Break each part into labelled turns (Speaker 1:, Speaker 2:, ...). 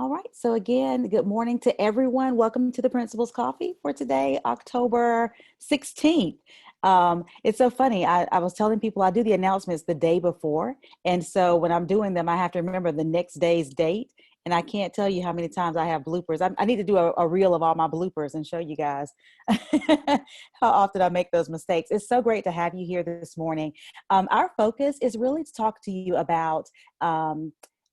Speaker 1: All right. So again, good morning to everyone. Welcome to the Principal's Coffee for today, October 16th. It's so funny. I was telling people I do the announcements the day before. And so when I'm doing them, I have to remember the next day's date. And I can't tell you how many times I have bloopers. I need to do a reel of all my bloopers and show you guys how often I make those mistakes. It's so great to have you here this morning. Our focus is really to talk to you about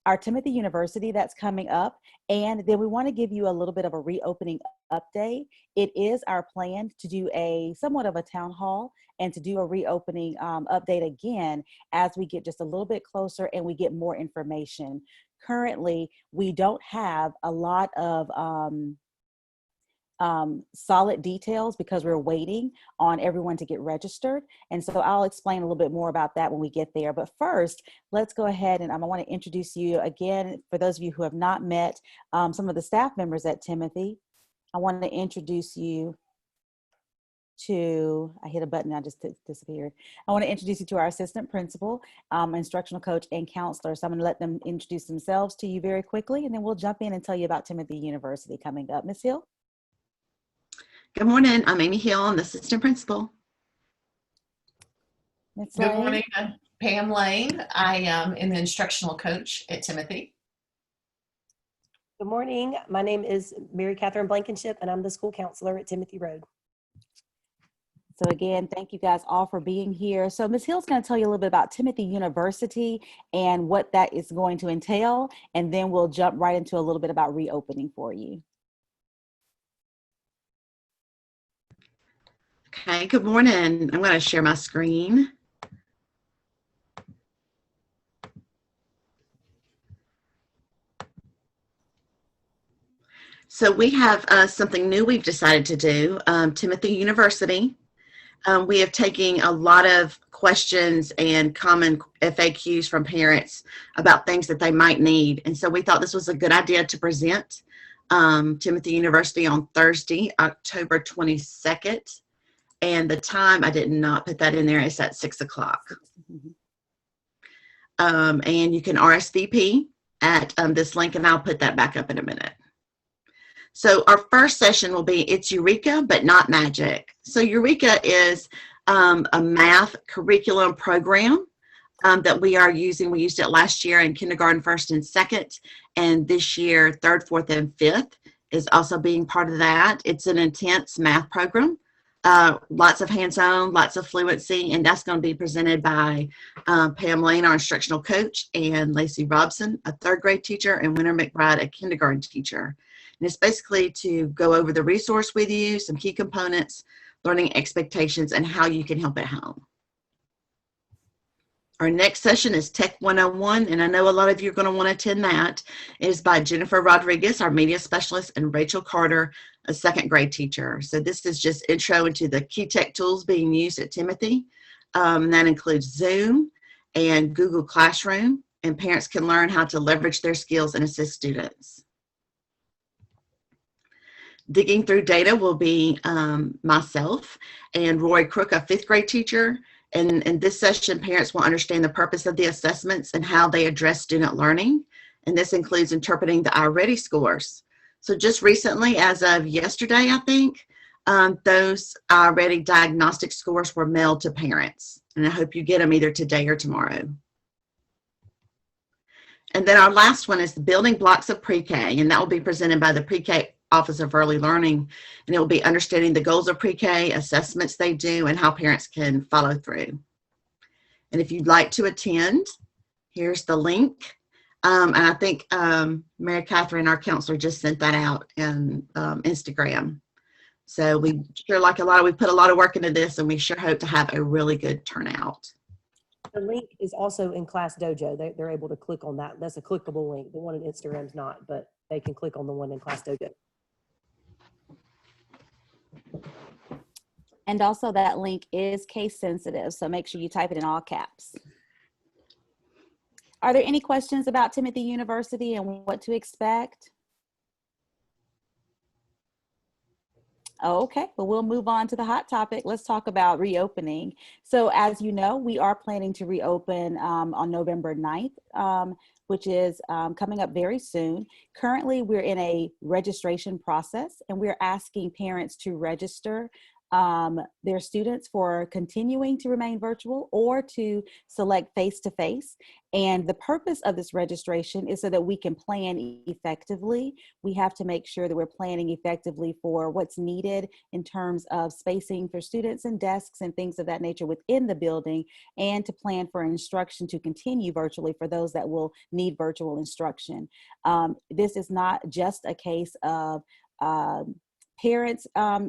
Speaker 1: our Timothy University that's coming up. And then we want to give you a little bit of a reopening update. It is our plan to do a somewhat of a town hall and to do a reopening update again as we get just a little bit closer and we get more information. Currently, we don't have a lot of solid details because we're waiting on everyone to get registered. And so I'll explain a little bit more about that when we get there. But first, let's go ahead and I want to introduce you again, for those of you who have not met some of the staff members at Timothy. I want to introduce you to, I hit a button, I just disappeared. I want to introduce you to our assistant principal, instructional coach, and counselor. So I'm going to let them introduce themselves to you very quickly, and then we'll jump in and tell you about Timothy University coming up. Ms. Hill?
Speaker 2: Good morning. I'm Amy Hill. I'm the assistant principal.
Speaker 3: Good morning. I'm Pam Lane. I am the instructional coach at Timothy.
Speaker 4: Good morning. My name is Mary Catherine Blankenship, and I'm the school counselor at Timothy Road.
Speaker 1: So again, thank you guys all for being here. So Ms. Hill's going to tell you a little bit about Timothy University and what that is going to entail, and then we'll jump right into a little bit about reopening for you.
Speaker 2: Okay, good morning. I'm going to share my screen. So we have something new we've decided to do, Timothy University. We have taken a lot of questions and common FAQs from parents about things that they might need. And so we thought this was a good idea to present Timothy University on Thursday, October 22nd. And the time, I did not put that in there, it's at 6 o'clock. And you can RSVP at this link, and I'll put that back up in a minute. So our first session will be, it's Eureka, but not magic. So Eureka is a math curriculum program that we are using. We used it last year in kindergarten, first and second, and this year, third, fourth, and fifth is also being part of that. It's an intense math program. Lots of hands-on, lots of fluency, and that's going to be presented by Pam Lane, our instructional coach, and Lacey Robson, a third grade teacher, and Winter McBride, a kindergarten teacher. And it's basically to go over the resource with you, some key components, learning expectations, and how you can help at home. Our next session is Tech 101, and I know a lot of you are going to want to attend that. It is by Jennifer Rodriguez, our media specialist, and Rachel Carter, a second grade teacher. So this is just intro into the key tech tools being used at Timothy. That includes Zoom and Google Classroom, and parents can learn how to leverage their skills and assist students. Digging through data will be myself and Roy Crook, a fifth grade teacher. And in this session, parents will understand the purpose of the assessments and how they address student learning. And this includes interpreting the iReady scores. So just recently, as of yesterday, I think, those iReady diagnostic scores were mailed to parents. And I hope you get them either today or tomorrow. And then our last one is the building blocks of pre-K, and that will be presented by the pre-K Office of Early Learning, and it will be understanding the goals of pre-K, assessments they do, and how parents can follow through. And if you'd like to attend, here's the link. And I think Mary Catherine, our counselor, just sent that out in Instagram. So we sure like we put a lot of work into this, and we sure hope to have a really good turnout.
Speaker 4: The link is also in Class Dojo. They're able to click on that. That's a clickable link. The one in Instagram's not, but they can click on the one in Class Dojo.
Speaker 1: And also that link is case sensitive, so make sure you type it in all caps. Are there any questions about Timothy University and what to expect? Okay, well, we'll move on to the hot topic. Let's talk about reopening. So, as you know, we are planning to reopen on November 9th, which is coming up very soon. Currently, we're in a registration process and we're asking parents to register their students for continuing to remain virtual or to select face-to-face. And the purpose of this registration is so that we can plan effectively. We have to make sure that we're planning effectively for what's needed in terms of spacing for students and desks and things of that nature within the building, and to plan for instruction to continue virtually for those that will need virtual instruction. This is not just a case of parents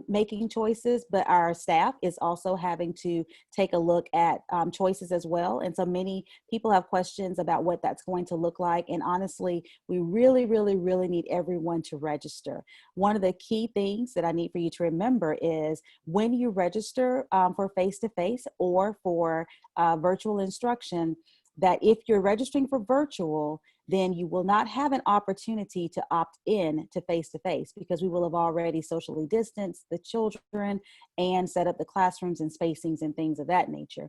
Speaker 1: making choices, but our staff is also having to take a look at choices as well. And so many people have questions about what that's going to look like. And honestly, we really, really, really need everyone to register. One of the key things that I need for you to remember is when you register for face-to-face or for virtual instruction, that if you're registering for virtual, then you will not have an opportunity to opt in to face-to-face because we will have already socially distanced the children and set up the classrooms and spacings and things of that nature.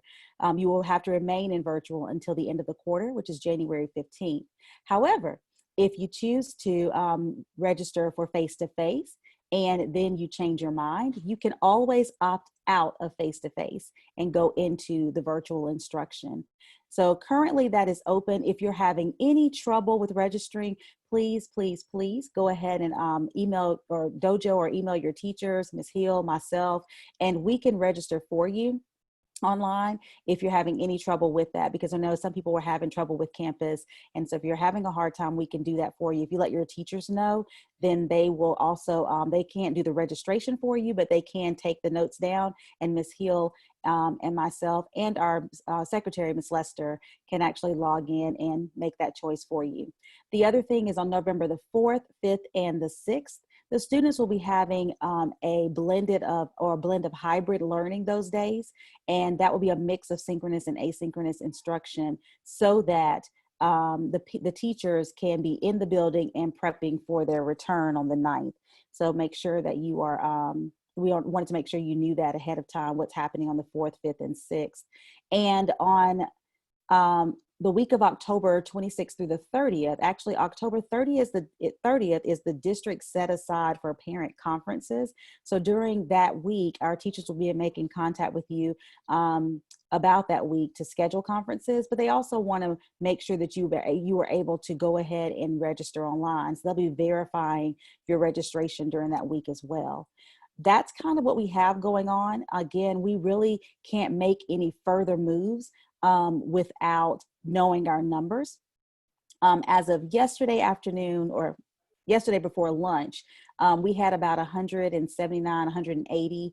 Speaker 1: You will have to remain in virtual until the end of the quarter, which is January 15th. However, if you choose to register for face-to-face and then you change your mind, you can always opt out of face-to-face and go into the virtual instruction. So currently that is open. If you're having any trouble with registering, please, please, please go ahead and email or Dojo or email your teachers, Ms. Hill, myself, and we can register for you online if you're having any trouble with that, because I know some people were having trouble with campus. And so if you're having a hard time, we can do that for you. If you let your teachers know, then they will also, they can't do the registration for you, but they can take the notes down, and Ms. Hill and myself and our secretary, Ms. Lester, can actually log in and make that choice for you. The other thing is on November the 4th, 5th, and the 6th, the students will be having a blend of hybrid learning those days. And that will be a mix of synchronous and asynchronous instruction so that the teachers can be in the building and prepping for their return on the 9th. So make sure that you are, we wanted to make sure you knew that ahead of time, what's happening on the 4th, 5th, and 6th. And on the week of October 26th through the 30th, actually October 30th is the district set aside for parent conferences. So during that week, our teachers will be making contact with you about that week to schedule conferences, but they also want to make sure that you are able to go ahead and register online. So they'll be verifying your registration during that week as well. That's kind of what we have going on. Again, we really can't make any further moves without knowing our numbers. As of yesterday afternoon or yesterday before lunch, we had about 179, 180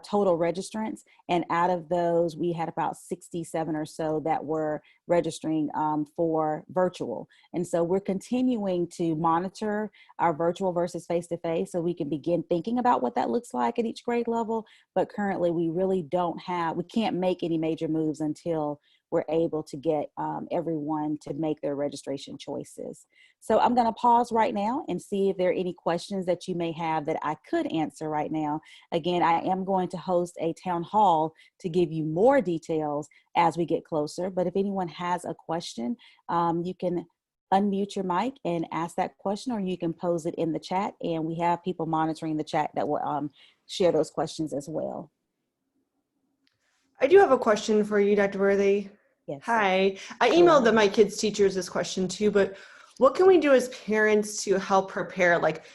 Speaker 1: total registrants. And out of those, we had about 67 or so that were registering for virtual. And so we're continuing to monitor our virtual versus face-to-face so we can begin thinking about what that looks like at each grade level. But currently we really we can't make any major moves until we're able to get everyone to make their registration choices. So I'm going to pause right now and see if there are any questions that you may have that I could answer right now. Again, I am going to host a town hall to give you more details as we get closer. But if anyone has a question, you can unmute your mic and ask that question, or you can pose it in the chat. And we have people monitoring the chat that will share those questions as well.
Speaker 5: I do have a question for you, Dr. Worthy.
Speaker 1: Yes.
Speaker 5: Hi. I emailed my kids' teachers this question too, but what can we do as parents to help prepare, like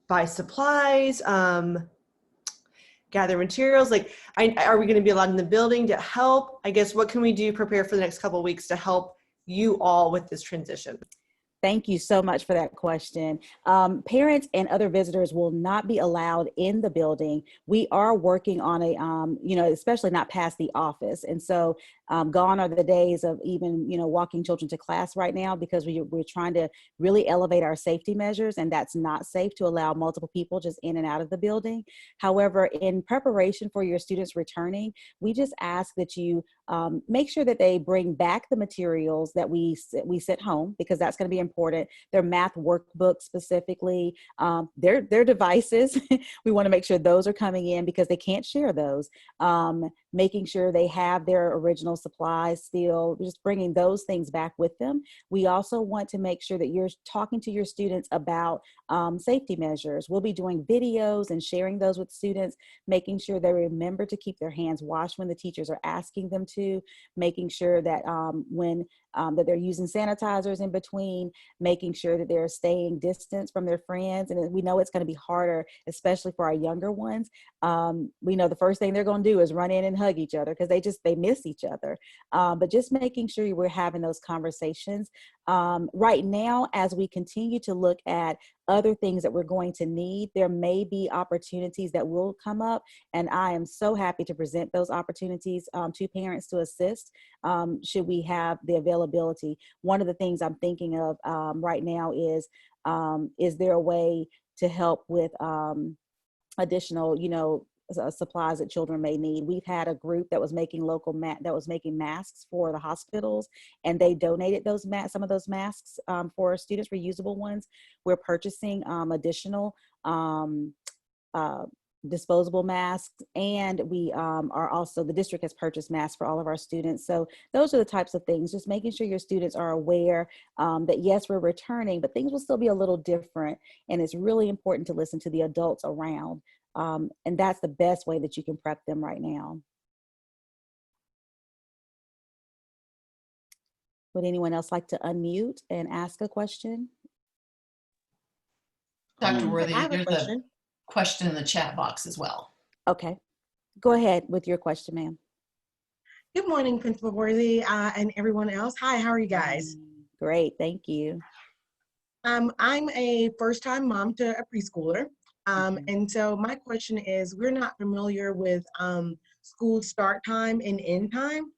Speaker 5: buy supplies, gather materials? Like, are we going to be allowed in the building to help? I guess, what can we do prepare for the next couple of weeks to help you all with this transition?
Speaker 1: Thank you so much for that question. Parents and other visitors will not be allowed in the building. We are working on a, especially not past the office. And so gone are the days of even, walking children to class right now, because we're trying to really elevate our safety measures, and that's not safe to allow multiple people just in and out of the building. However, in preparation for your students returning, we just ask that you make sure that they bring back the materials that we sent home, because that's going to be important important. Their math workbooks specifically, their devices. We want to make sure those are coming in because they can't share those. Making sure they have their original supplies still, just bringing those things back with them. We also want to make sure that you're talking to your students about safety measures. We'll be doing videos and sharing those with students, making sure they remember to keep their hands washed when the teachers are asking them to, making sure that that they're using sanitizers in between, making sure that they're staying distance from their friends. And we know it's going to be harder, especially for our younger ones. We know the first thing they're going to do is run in and hug each other because they miss each other. But just making sure we're having those conversations. Right now, as we continue to look at other things that we're going to need, there may be opportunities that will come up, and I am so happy to present those opportunities to parents to assist should we have the availability. One of the things I'm thinking of right now is there a way to help with additional supplies that children may need. We've had a group that was making making masks for the hospitals, and they donated some of those masks for students, reusable ones. We're purchasing additional disposable masks, and we are also, the district has purchased masks for all of our students. So those are the types of things, just making sure your students are aware that yes, we're returning, but things will still be a little different, and it's really important to listen to the adults around. And that's the best way that you can prep them right now. Would anyone else like to unmute and ask a question?
Speaker 3: Dr. Worthy,
Speaker 6: I have a
Speaker 3: there's a
Speaker 6: question.
Speaker 3: question in the chat box as well.
Speaker 1: Okay, go ahead with your question, ma'am.
Speaker 6: Good morning, Principal Worthy, and everyone else. Hi, how are you guys?
Speaker 1: Great, thank you.
Speaker 6: I'm a first-time mom to a preschooler. And so my question is, we're not familiar with school start time and end time.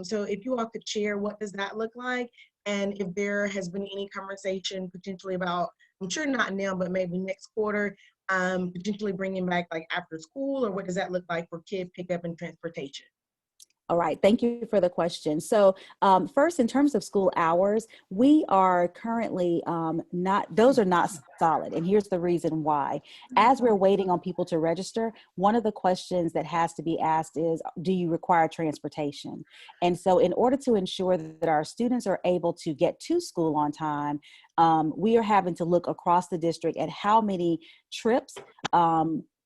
Speaker 6: So if you all could share, what does that look like? And if there has been any conversation potentially about, I'm sure not now, but maybe next quarter, potentially bringing back like after school, or what does that look like for kid pickup and transportation?
Speaker 1: All right, thank you for the question. So first, in terms of school hours, we are currently those are not solid. And here's the reason why. As we're waiting on people to register, one of the questions that has to be asked is, do you require transportation? And so in order to ensure that our students are able to get to school on time, we are having to look across the district at how many trips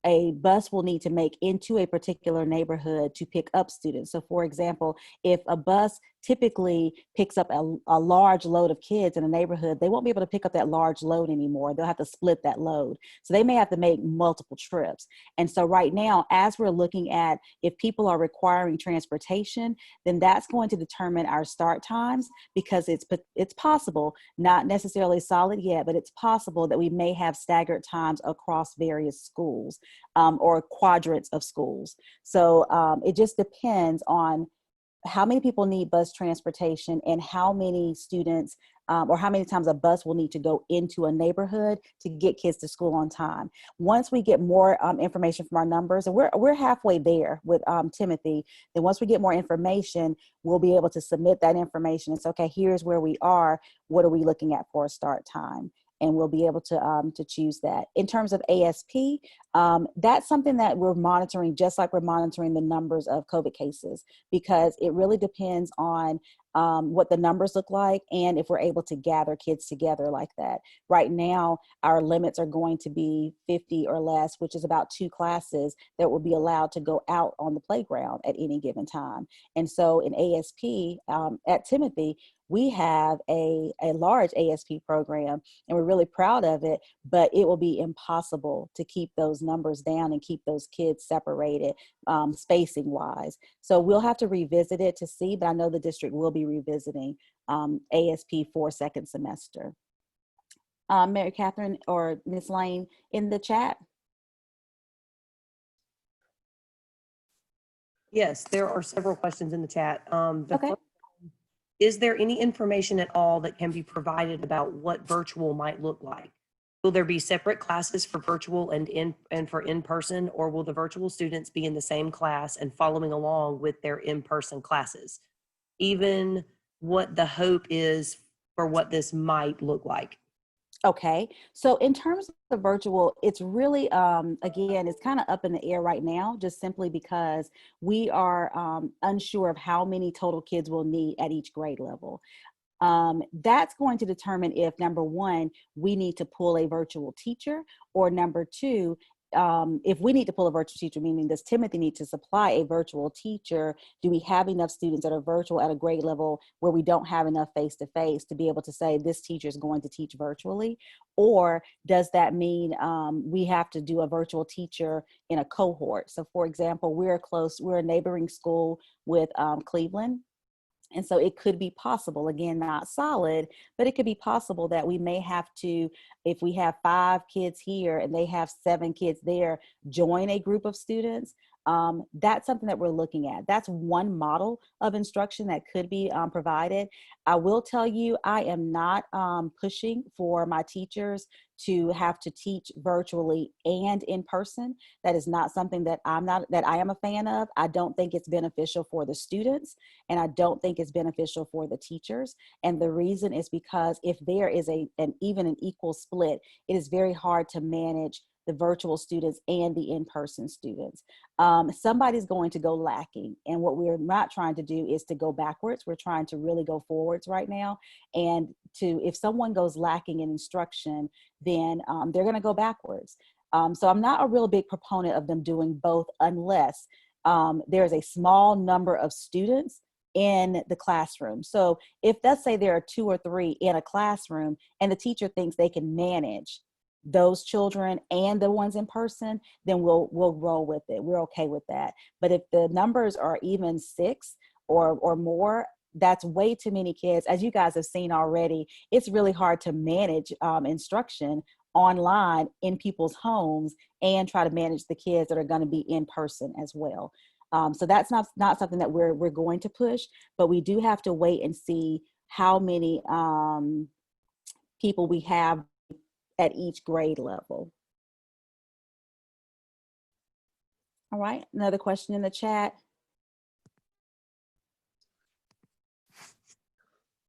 Speaker 1: a bus will need to make into a particular neighborhood to pick up students. So for example, if a bus typically picks up a large load of kids in a neighborhood, they won't be able to pick up that large load anymore. They'll have to split that load. So they may have to make multiple trips. And so right now, as we're looking at if people are requiring transportation, then that's going to determine our start times, because it's possible, not necessarily solid yet, but it's possible that we may have staggered times across various schools or quadrants of schools. So it just depends on how many people need bus transportation and how many students or how many times a bus will need to go into a neighborhood to get kids to school on time. Once we get more information from our numbers, and we're halfway there with Timothy, then once we get more information, we'll be able to submit that information. It's okay, here's where we are. What are we looking at for a start time? And we'll be able to choose that. In terms of ASP, that's something that we're monitoring, just like we're monitoring the numbers of COVID cases, because it really depends on what the numbers look like and if we're able to gather kids together like that. Right now, our limits are going to be 50 or less, which is about 2 classes that will be allowed to go out on the playground at any given time. And so in ASP at Timothy, we have a large ASP program, and we're really proud of it, but it will be impossible to keep those numbers down and keep those kids separated spacing wise. So we'll have to revisit it to see, but I know the district will be revisiting ASP for second semester. Mary Catherine or Ms. Lane in the chat?
Speaker 4: Yes, there are several questions in the chat.
Speaker 1: Okay.
Speaker 4: Is there any information at all that can be provided about what virtual might look like? Will there be separate classes for virtual and for in-person, or will the virtual students be in the same class and following along with their in-person classes? Even what the hope is for what this might look like?
Speaker 1: Okay, so in terms of virtual, it's really, again, it's kind of up in the air right now, just simply because we are unsure of how many total kids we'll need at each grade level. That's going to determine if, number one, we need to pull a virtual teacher, or number two, if we need to pull a virtual teacher, meaning does Timothy need to supply a virtual teacher? Do we have enough students that are virtual at a grade level where we don't have enough face-to-face to be able to say this teacher is going to teach virtually? Or does that mean we have to do a virtual teacher in a cohort? So for example, we're a neighboring school with Cleveland. And so it could be possible, again, not solid, but it could be possible that we may have to, if we have 5 kids here and they have 7 kids there, join a group of students. That's something that we're looking at. That's one model of instruction that could be provided. I will tell you, I am not pushing for my teachers to have to teach virtually and in person. That is not something that I am a fan of. I don't think it's beneficial for the students, and I don't think it's beneficial for the teachers. And the reason is because if there is even an equal split, it is very hard to manage the virtual students and the in-person students. Somebody's going to go lacking. And what we're not trying to do is to go backwards. We're trying to really go forwards right now. And if someone goes lacking in instruction, then they're going to go backwards. So I'm not a real big proponent of them doing both unless there's a small number of students in the classroom. So if, let's say, there are 2 or 3 in a classroom and the teacher thinks they can manage those children and the ones in person, then we'll roll with it. We're okay with that. But if the numbers are even 6 or more, that's way too many kids. As you guys have seen already, it's really hard to manage instruction online in people's homes and try to manage the kids that are going to be in person as well. So that's not something that we're going to push, but we do have to wait and see how many people we have at each grade level. All right, another question in the chat.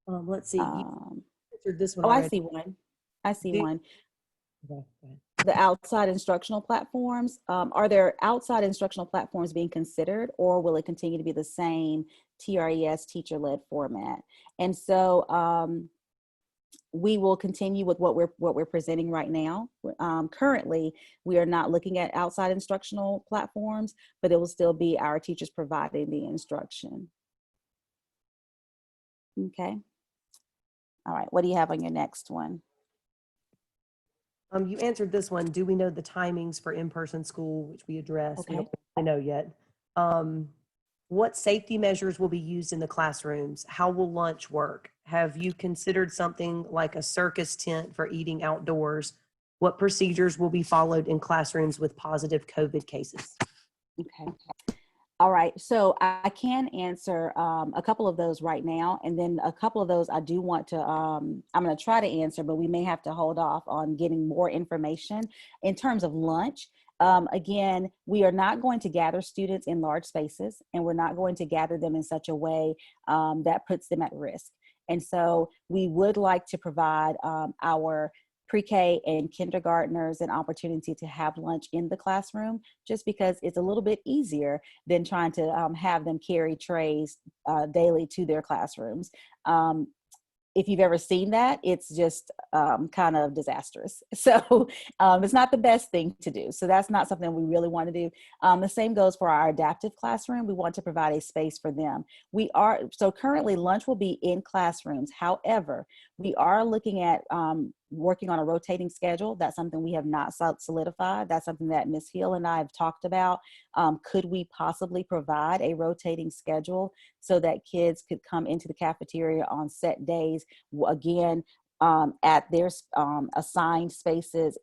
Speaker 4: Let's see. You answered this one
Speaker 1: Oh,
Speaker 4: already.
Speaker 1: I see one. I see one.
Speaker 4: Okay, go ahead.
Speaker 1: The outside instructional platforms. Are there outside instructional platforms being considered, or will it continue to be the same TRES teacher-led format? And so we will continue with what we're presenting right now. Currently, we are not looking at outside instructional platforms, but it will still be our teachers providing the instruction. Okay. All right. What do you have on your next one?
Speaker 4: You answered this one. Do we know the timings for in-person school, which we addressed?
Speaker 1: Okay.
Speaker 4: We don't really know yet. What safety measures will be used in the classrooms? How will lunch work? Have you considered something like a circus tent for eating outdoors? What procedures will be followed in classrooms with positive COVID cases?
Speaker 1: Okay. All right, so I can answer a couple of those right now, and then a couple of those I do want to, I'm going to try to answer, but we may have to hold off on getting more information. In terms of lunch, again, we are not going to gather students in large spaces, and we're not going to gather them in such a way that puts them at risk. And so we would like to provide our pre-K and kindergartners an opportunity to have lunch in the classroom, just because it's a little bit easier than trying to have them carry trays daily to their classrooms. If you've ever seen that, it's just kind of disastrous. So it's not the best thing to do. So that's not something we really want to do. The same goes for our adaptive classroom. We want to provide a space for them. So currently lunch will be in classrooms. However, we are looking at working on a rotating schedule. That's something we have not solidified. That's something that Ms. Hill and I have talked about. Could we possibly provide a rotating schedule so that kids could come into the cafeteria on set days, again, at their assigned spaces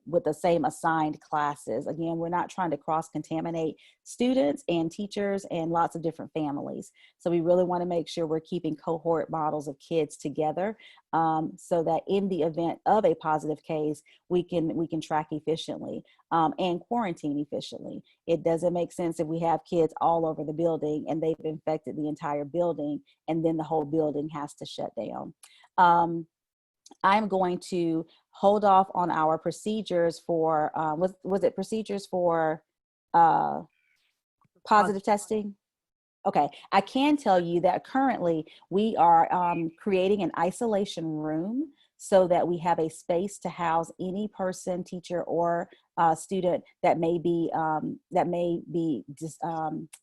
Speaker 1: with the same assigned classes? Again, we're not trying to cross-contaminate students and teachers and lots of different families. So we really want to make sure we're keeping cohort models of kids together so that in the event of a positive case, we can track efficiently and quarantine efficiently. It doesn't make sense if we have kids all over the building and they've infected the entire building and then the whole building has to shut down. I'm going to hold off on our procedures for, was it procedures for positive testing? Okay, I can tell you that currently we are creating an isolation room so that we have a space to house any person, teacher, or student that may be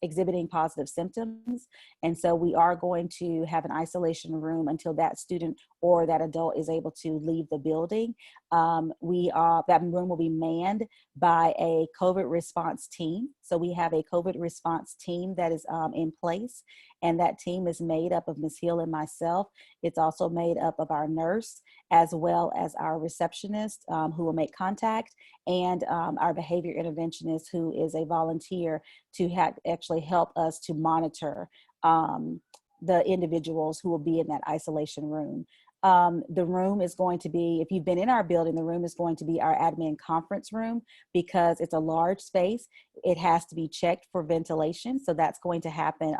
Speaker 1: exhibiting positive symptoms. And so we are going to have an isolation room until that student or that adult is able to leave the building. That room will be manned by a COVID response team. So we have a COVID response team that is in place, and that team is made up of Ms. Hill and myself. It's also made up of our nurse as well as our receptionist who will make contact, and our behavior interventionist who is a volunteer to actually help us to monitor the individuals who will be in that isolation room. The room is going to be, if you've been in our building, the room is going to be our admin conference room because it's a large space. It has to be checked for ventilation. So that's going to happen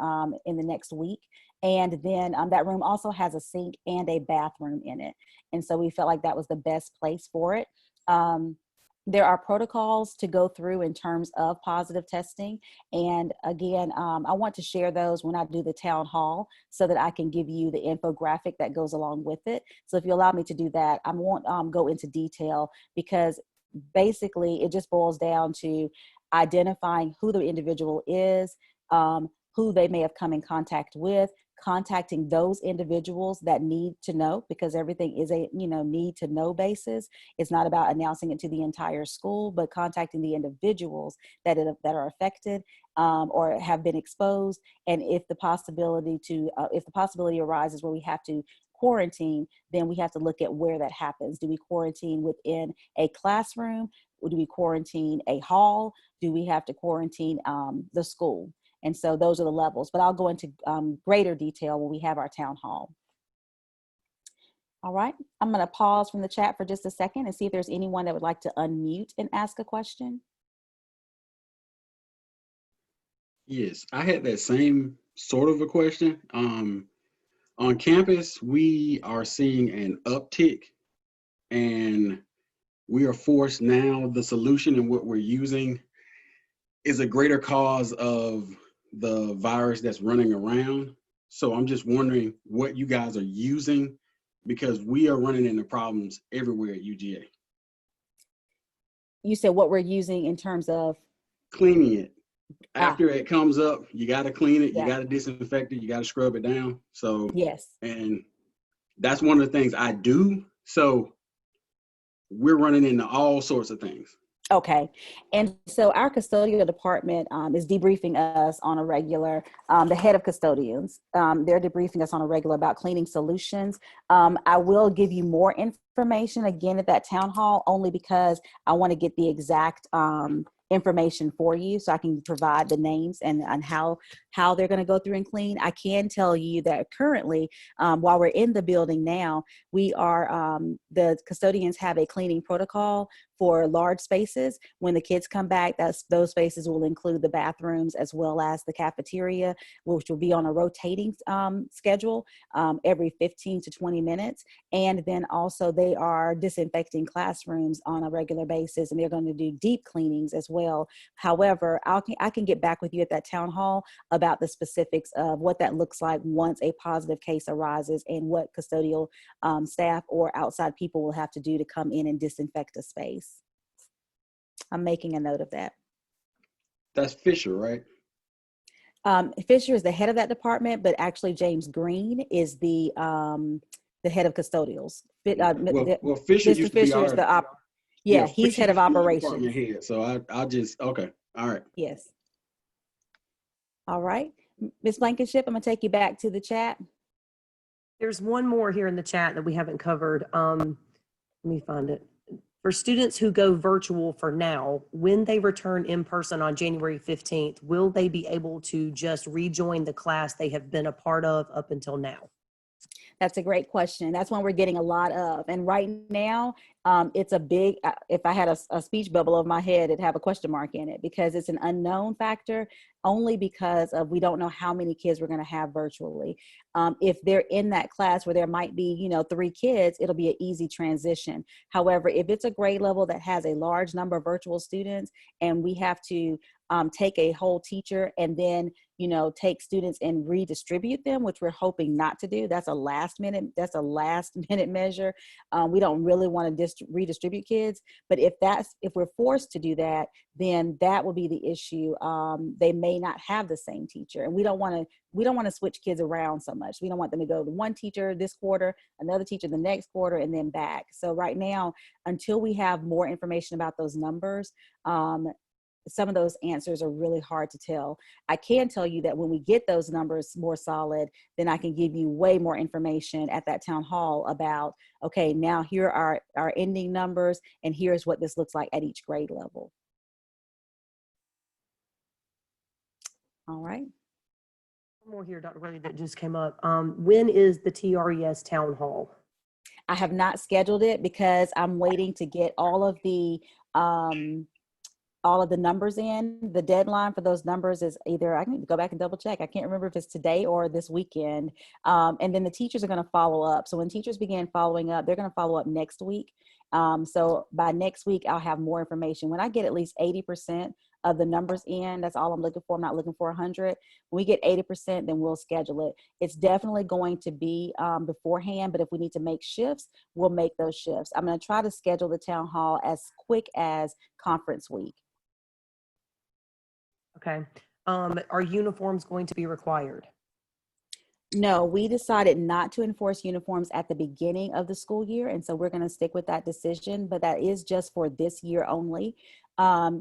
Speaker 1: in the next week. And then that room also has a sink and a bathroom in it. And so we felt like that was the best place for it. There are protocols to go through in terms of positive testing. And again, I want to share those when I do the town hall so that I can give you the infographic that goes along with it. So if you allow me to do that, I won't go into detail because basically it just boils down to identifying who the individual is, who they may have come in contact with, contacting those individuals that need to know, because everything is a need to know basis. It's not about announcing it to the entire school, but contacting the individuals that are affected or have been exposed. And if the possibility arises where we have to quarantine, then we have to look at where that happens. Do we quarantine within a classroom? Or do we quarantine a hall? Do we have to quarantine the school? And so those are the levels, but I'll go into greater detail when we have our town hall. All right, I'm going to pause from the chat for just a second and see if there's anyone that would like to unmute and ask a question.
Speaker 7: Yes, I had that same sort of a question. On campus, we are seeing an uptick, and we are forced now, the solution and what we're using is a greater cause of the virus that's running around. So I'm just wondering what you guys are using, because we are running into problems everywhere at UGA.
Speaker 1: You said what we're using in terms of?
Speaker 7: Cleaning it. After it comes up, you got to clean it,
Speaker 1: Yeah.
Speaker 7: you got to disinfect it, you got to scrub it down. So,
Speaker 1: yes.
Speaker 7: And that's one of the things I do. So we're running into all sorts of things.
Speaker 1: Okay. And so our custodial department is debriefing us on a regular, the head of custodians, they're debriefing us on a regular about cleaning solutions. I will give you more information again at that town hall, only because I want to get the exact information for you so I can provide the names and how they're going to go through and clean. I can tell you that currently, while we're in the building now, we are, the custodians have a cleaning protocol for large spaces. When the kids come back, those spaces will include the bathrooms as well as the cafeteria, which will be on a rotating schedule every 15 to 20 minutes. And then also they are disinfecting classrooms on a regular basis, and they're going to do deep cleanings as well. However, I can get back with you at that town hall about the specifics of what that looks like once a positive case arises and what custodial staff or outside people will have to do to come in and disinfect a space. I'm making a note of that.
Speaker 7: That's Fisher, right?
Speaker 1: Fisher is the head of that department, but actually James Green is the head of custodials.
Speaker 7: Well, Fisher
Speaker 1: Mr.
Speaker 7: used to be
Speaker 1: Fisher is
Speaker 7: our,
Speaker 1: he's
Speaker 7: Fisher
Speaker 1: head of
Speaker 7: used to be our
Speaker 1: operations.
Speaker 7: department head. So I'll just, okay, all right.
Speaker 1: Yes. All right, Ms. Blankenship, I'm gonna take you back to the chat.
Speaker 4: There's one more here in the chat that we haven't covered. Let me find it. For students who go virtual for now, when they return in person on January 15th, will they be able to just rejoin the class they have been a part of up until now?
Speaker 1: That's a great question. That's one we're getting a lot of. And right now, it's a big, if I had a speech bubble over my head, it'd have a question mark in it because it's an unknown factor only because of we don't know how many kids we're going to have virtually. If they're in that class where there might be, 3 kids, it'll be an easy transition. However, if it's a grade level that has a large number of virtual students and we have to take a whole teacher and then take students and redistribute them, which we're hoping not to do. That's a last minute measure. We don't really want to redistribute kids, but if we're forced to do that, then that will be the issue. They may not have the same teacher, and we don't want to switch kids around so much. We don't want them to go to one teacher this quarter, another teacher the next quarter, and then back. So right now, until we have more information about those numbers, some of those answers are really hard to tell. I can tell you that when we get those numbers more solid, then I can give you way more information at that town hall about, okay, now here are our ending numbers, and here's what this looks like at each grade level. All right.
Speaker 4: One more here, Dr. Brady, that just came up. When is the TRES town hall?
Speaker 1: I have not scheduled it because I'm waiting to get all of the numbers in. The deadline for those numbers is either, I can go back and double check. I can't remember if it's today or this weekend. And then the teachers are going to follow up. So when teachers begin following up, they're going to follow up next week. So by next week, I'll have more information. When I get at least 80% of the numbers in, that's all I'm looking for. I'm not looking for 100. When we get 80%, then we'll schedule it. It's definitely going to be beforehand, but if we need to make shifts, we'll make those shifts. I'm going to try to schedule the town hall as quick as conference week.
Speaker 4: Okay. Are uniforms going to be required?
Speaker 1: No, we decided not to enforce uniforms at the beginning of the school year. And so we're going to stick with that decision, but that is just for this year only.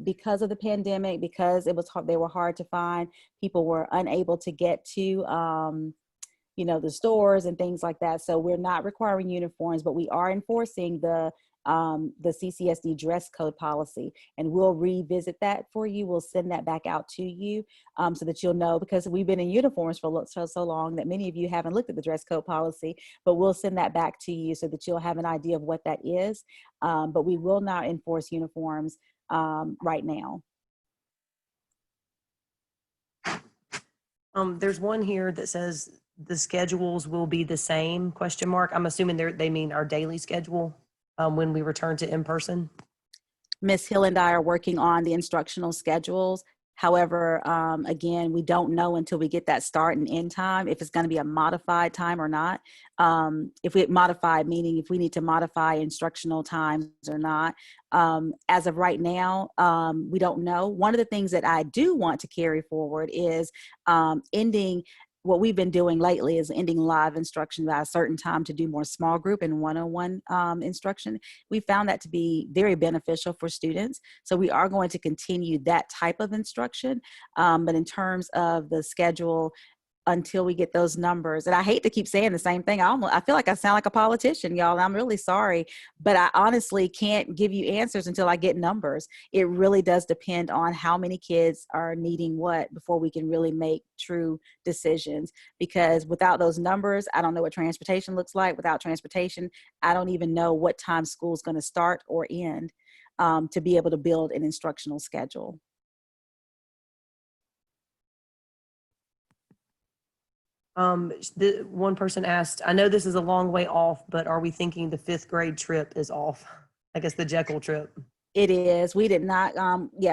Speaker 1: Because of the pandemic, because it was hard, they were hard to find, people were unable to get to, the stores and things like that. So we're not requiring uniforms, but we are enforcing the CCSD dress code policy, and we'll revisit that for you. We'll send that back out to you so that you'll know, because we've been in uniforms for so long that many of you haven't looked at the dress code policy, but we'll send that back to you so that you'll have an idea of what that is. But we will not enforce uniforms right now.
Speaker 4: There's one here that says the schedules will be the same, question mark. I'm assuming they mean our daily schedule when we return to in-person.
Speaker 1: Ms. Hill and I are working on the instructional schedules. However, again, we don't know until we get that start and end time if it's going to be a modified time or not. If we modified, meaning if we need to modify instructional times or not. As of right now, we don't know. One of the things that I do want to carry forward is ending. What we've been doing lately is ending live instruction by a certain time to do more small group and one-on-one instruction. We found that to be very beneficial for students. So we are going to continue that type of instruction. But in terms of the schedule, until we get those numbers, and I hate to keep saying the same thing. I feel like I sound like a politician, y'all. I'm really sorry, but I honestly can't give you answers until I get numbers. It really does depend on how many kids are needing what before we can really make true decisions. Because without those numbers, I don't know what transportation looks like. Without transportation, I don't even know what time school's going to start or end to be able to build an instructional schedule.
Speaker 4: The one person asked, I know this is a long way off, but are we thinking the 5th grade trip is off? I guess the Jekyll trip.
Speaker 1: It is. We did not,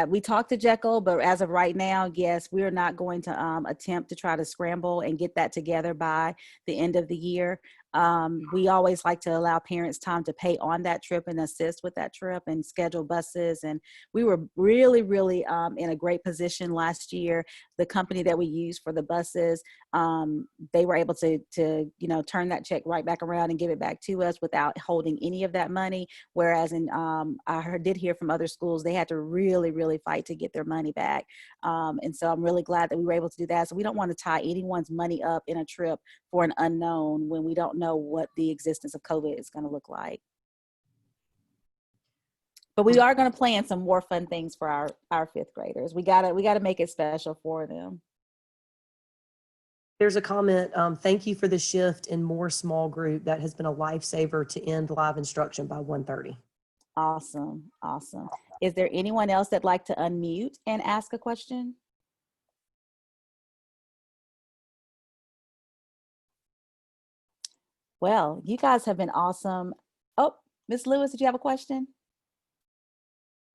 Speaker 1: we talked to Jekyll, but as of right now, yes, we're not going to attempt to try to scramble and get that together by the end of the year. We always like to allow parents time to pay on that trip and assist with that trip and schedule buses. And we were really, really in a great position last year. The company that we used for the buses, they were able to turn that check right back around and give it back to us without holding any of that money. Whereas I did hear from other schools, they had to really, really fight to get their money back. And so I'm really glad that we were able to do that. So we don't want to tie anyone's money up in a trip for an unknown when we don't know what the existence of COVID is going to look like. But we are going to plan some more fun things for our 5th graders. We gotta make it special for them.
Speaker 4: There's a comment, thank you for the shift in more small group. That has been a lifesaver to end live instruction by 1:30.
Speaker 1: Awesome. Awesome. Is there anyone else that'd like to unmute and ask a question? Well, you guys have been awesome. Oh, Miss Lewis, did you have a question?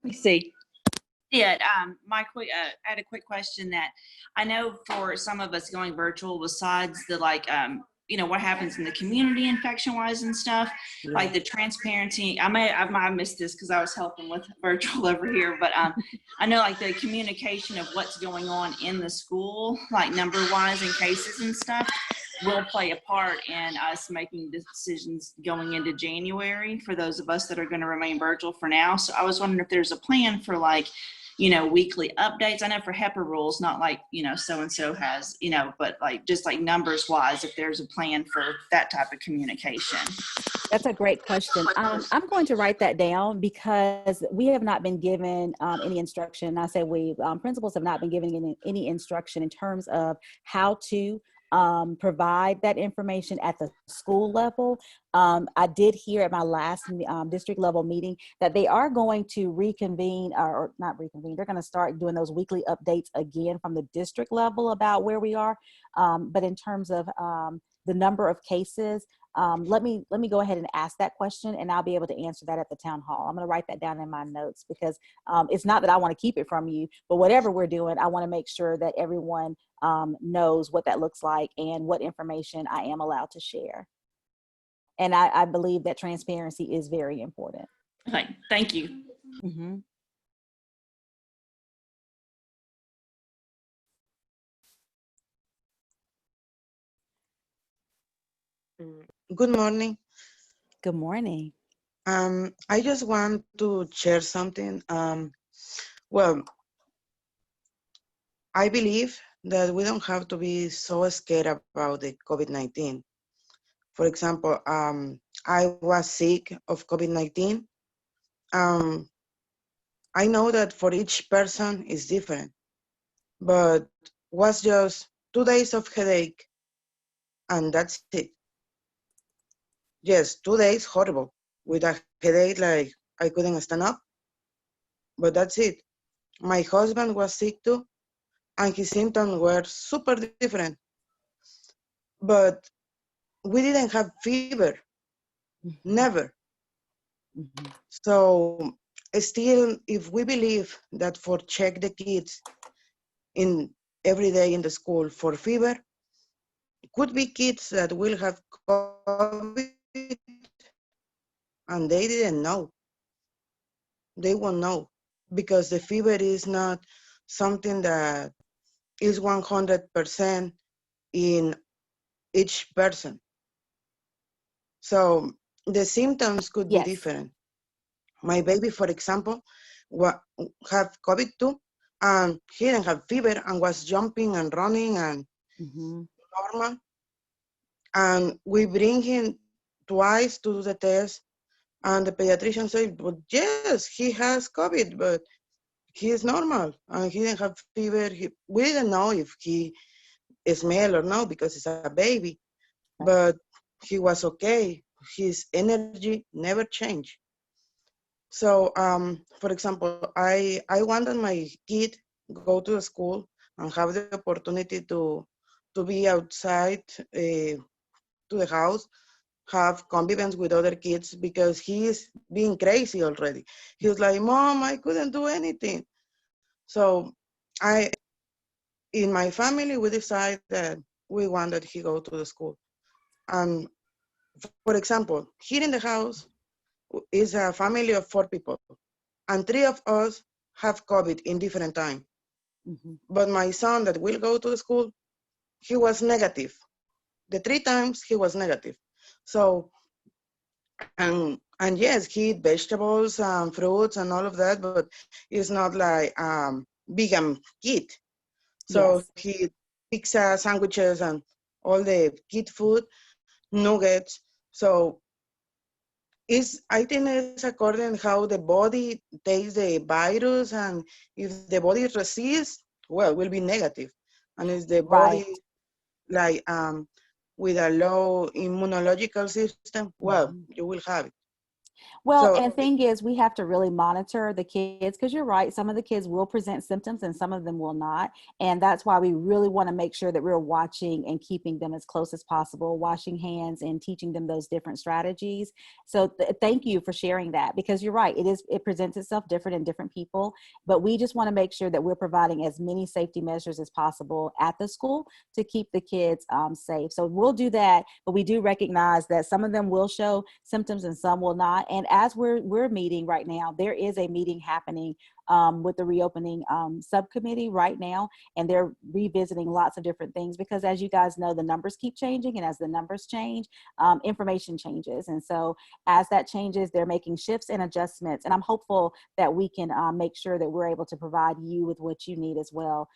Speaker 8: Let me see. Yeah, I had a quick question that I know for some of us going virtual, besides the what happens in the community infection wise and stuff, like the transparency. I might have missed this because I was helping with virtual over here, but I know like the communication of what's going on in the school, like number wise and cases and stuff, will play a part in us making decisions going into January for those of us that are going to remain virtual for now. So I was wondering if there's a plan for weekly updates. I know for HEPA rules, not like, so-and-so has, but like just like numbers wise, if there's a plan for that type of communication.
Speaker 1: That's a great question. I'm going to write that down because we have not been given any instruction. I say principals have not been given any instruction in terms of how to provide that information at the school level. I did hear at my last district level meeting that they are going to reconvene, or not reconvene, they're going to start doing those weekly updates again from the district level about where we are. But in terms of the number of cases, let me go ahead and ask that question, and I'll be able to answer that at the town hall. I'm going to write that down in my notes because it's not that I want to keep it from you, but whatever we're doing, I want to make sure that everyone knows what that looks like and what information I am allowed to share. And I believe that transparency is very important.
Speaker 8: Okay, thank you.
Speaker 1: Mm-hmm.
Speaker 9: Good morning.
Speaker 1: Good morning.
Speaker 9: I just want to share something. Well, I believe that we don't have to be so scared about the COVID-19. For example, I was sick of COVID-19. I know that for each person is different, but was just 2 days of headache, and that's it. Yes, 2 days horrible with a headache, like I couldn't stand up, but that's it. My husband was sick too, and his symptoms were super different, but we didn't have fever, never.
Speaker 1: Mm-hmm.
Speaker 9: So still, if we believe that for check the kids in every day in the school for fever, could be kids that will have COVID and they didn't know. They won't know because the fever is not something that is 100% in each person. So the symptoms could be
Speaker 1: Yes.
Speaker 9: different. My baby, for example, have COVID too, and he didn't have fever and was jumping and running and
Speaker 1: Mm-hmm.
Speaker 9: normal. And we bring him twice to do the test, and the pediatrician said, "But yes, he has COVID, but he is normal and he didn't have fever." We didn't know if he smelled or no because it's a baby, but he was okay. His energy never changed. So, for example, I wanted my kid go to the school and have the opportunity to be outside to the house, have convivence with other kids because he is being crazy already. He was like, "Mom, I couldn't do anything." So, in my family, we decided that we wanted he go to the school. And for example, here in the house is a family of 4 people, and 3 of us have COVID in different time.
Speaker 1: Mm-hmm.
Speaker 9: But my son that will go to the school, he was negative. The 3 times he was negative. So, and yes, he eat vegetables and fruits and all of that, but it's not like vegan kid. So
Speaker 1: Yes.
Speaker 9: he pizza, sandwiches, and all the kid food, nuggets. So I think it's according how the body takes the virus, and if the body resists, well, will be negative. And if the
Speaker 1: Right.
Speaker 9: body like with a low immunological system, well,
Speaker 1: Mm-hmm.
Speaker 9: you will have it.
Speaker 1: Well,
Speaker 9: So
Speaker 1: and thing is, we have to really monitor the kids because you're right. Some of the kids will present symptoms and some of them will not. And that's why we really want to make sure that we're watching and keeping them as close as possible, washing hands and teaching them those different strategies. So thank you for sharing that because you're right. It presents itself different in different people, but we just want to make sure that we're providing as many safety measures as possible at the school to keep the kids safe. So we'll do that, but we do recognize that some of them will show symptoms and some will not. And as we're meeting right now, there is a meeting happening with the reopening subcommittee right now, and they're revisiting lots of different things because, as you guys know, the numbers keep changing, and as the numbers change, information changes. And so, as that changes, they're making shifts and adjustments. And I'm hopeful that we can make sure that we're able to provide you with what you need as well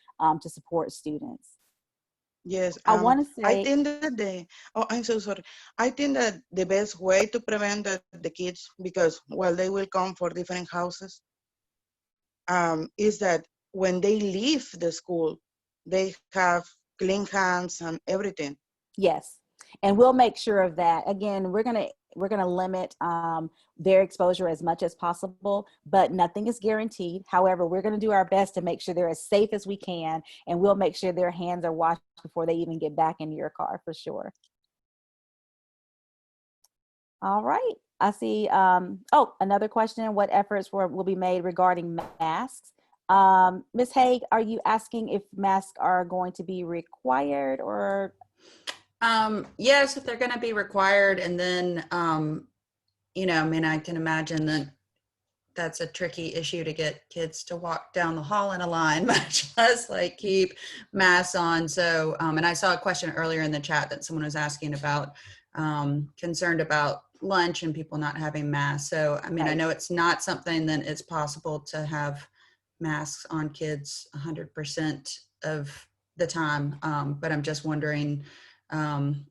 Speaker 1: to support students.
Speaker 9: yes,
Speaker 1: I want to
Speaker 9: I
Speaker 1: say,
Speaker 9: think that oh, I'm so sorry. I think that the best way to prevent that the kids, because well, they will come for different houses, is that when they leave the school, they have clean hands and everything.
Speaker 1: yes, and we'll make sure of that. Again, we're gonna limit their exposure as much as possible, but nothing is guaranteed. However, we're gonna do our best to make sure they're as safe as we can, and we'll make sure their hands are washed before they even get back into your car for sure. All right. I see. Oh, another question. What efforts will be made regarding masks? Ms. Haig, are you asking if masks are going to be required or?
Speaker 10: Yes, if they're going to be required, and then, I mean, I can imagine that that's a tricky issue to get kids to walk down the hall in a line, much less like keep masks on. So, and I saw a question earlier in the chat that someone was asking about, concerned about lunch and people not having masks. So, I mean, I know it's not something that it's possible to have masks on kids 100% of the time. But I'm just wondering, um,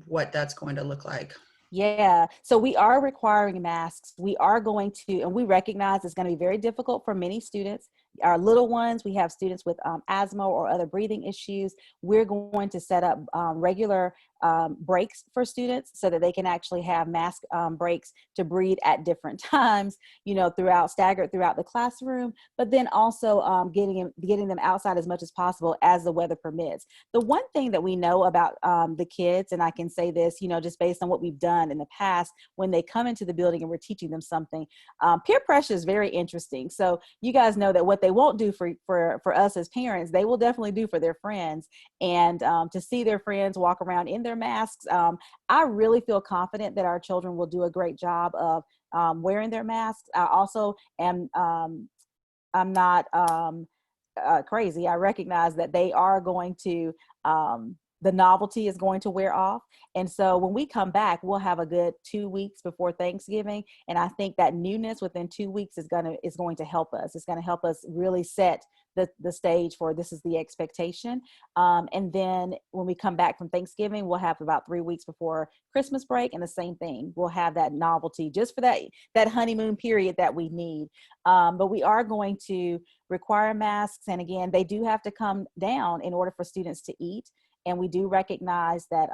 Speaker 10: what that's going to look like.
Speaker 1: Yeah, so we are requiring masks. We are going to, and we recognize it's going to be very difficult for many students. Our little ones, we have students with asthma or other breathing issues. We're going to set up regular breaks for students so that they can actually have mask breaks to breathe at different times, staggered throughout the classroom, but then also getting them outside as much as possible as the weather permits. The one thing that we know about the kids, and I can say this, just based on what we've done in the past, when they come into the building and we're teaching them something, peer pressure is very interesting. So you guys know that what they won't do for us as parents, they will definitely do for their friends. And to see their friends walk around in their masks, I really feel confident that our children will do a great job of wearing their masks. I also am, I'm not crazy. I recognize that they are going to, the novelty is going to wear off. And so when we come back, we'll have a good 2 weeks before Thanksgiving. And I think that newness within 2 weeks is going to help us. It's going to help us really set the stage for this is the expectation. And then when we come back from Thanksgiving, we'll have about 3 weeks before Christmas break, and the same thing. We'll have that novelty just for that honeymoon period that we need. But we are going to require masks. And again, they do have to come down in order for students to eat. And we do recognize that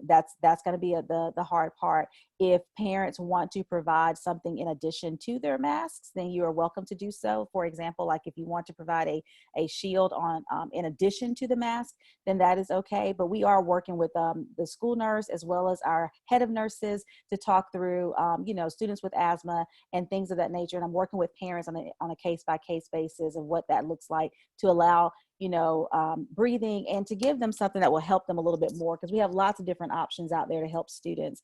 Speaker 1: that's going to be the hard part. If parents want to provide something in addition to their masks, then you are welcome to do so. For example, like if you want to provide a shield on in addition to the mask, then that is okay. But we are working with the school nurse as well as our head of nurses to talk through, students with asthma and things of that nature. And I'm working with parents on a case-by-case basis of what that looks like to allow breathing and to give them something that will help them a little bit more, because we have lots of different options out there to help students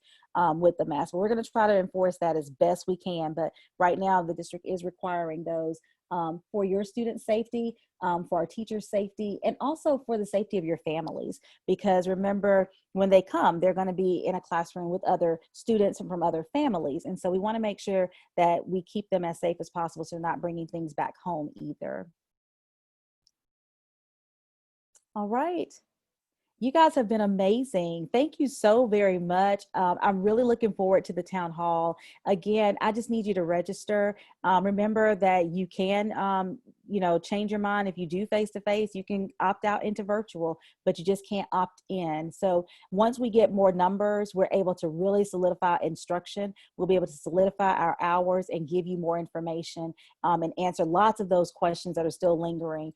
Speaker 1: with the mask. But we're going to try to enforce that as best we can. But right now, the district is requiring those for your student safety, for our teachers' safety, and also for the safety of your families. Because remember, when they come, they're going to be in a classroom with other students and from other families. And so we want to make sure that we keep them as safe as possible so they're not bringing things back home either. All right. You guys have been amazing. Thank you so very much. I'm really looking forward to the town hall. Again, I just need you to register. Remember that you can change your mind. If you do face-to-face, you can opt out into virtual, but you just can't opt in. So once we get more numbers, we're able to really solidify instruction. We'll be able to solidify our hours and give you more information, and answer lots of those questions that are still lingering.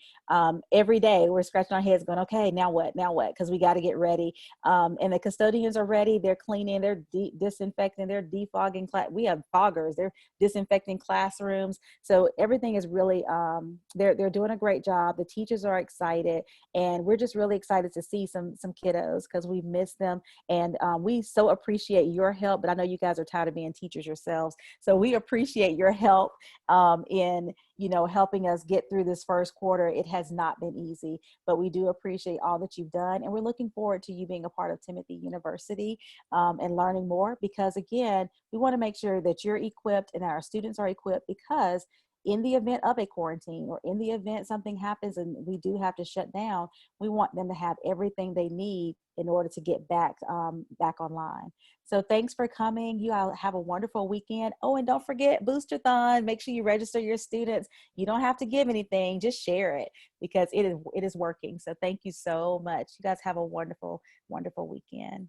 Speaker 1: Every day we're scratching our heads going, okay, now what? Because we got to get ready. And the custodians are ready. They're cleaning, they're disinfecting, they're defogging. We have foggers. They're disinfecting classrooms. So everything is really, they're doing a great job. The teachers are excited, and we're just really excited to see some kiddos because we miss them. And we so appreciate your help, but I know you guys are tired of being teachers yourselves. So we appreciate your help in helping us get through this first quarter. It has not been easy, but we do appreciate all that you've done. And we're looking forward to you being a part of Timothy University and learning more, because again, we want to make sure that you're equipped and our students are equipped, because in the event of a quarantine, or in the event something happens and we do have to shut down, we want them to have everything they need in order to get back online. So thanks for coming. You all have a wonderful weekend. Oh, and don't forget Boosterthon. Make sure you register your students. You don't have to give anything, just share it, because it is working. So thank you so much. You guys have a wonderful, wonderful weekend.